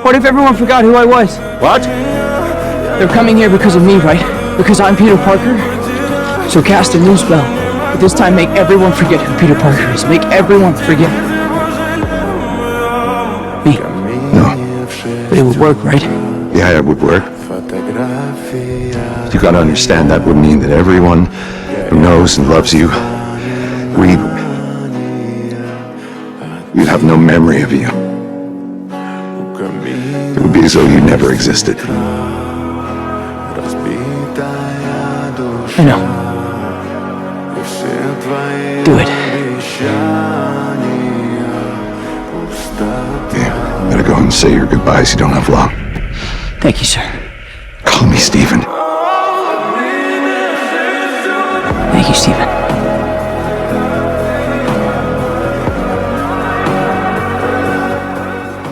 What if everyone forgot who I was? What? They're coming here because of me, right? Because I'm Peter Parker? So cast a new spell. But this time make everyone forget who Peter Parker is. Make everyone forget. Me. No. But it would work, right? Yeah, it would work. You gotta understand that would mean that everyone who knows and loves you, we'd have no memory of you. It would be as though you never existed. I know. Do it. Yeah, better go and say your goodbyes. You don't have long. Thank you, sir. Call me Stephen. Thank you, Stephen.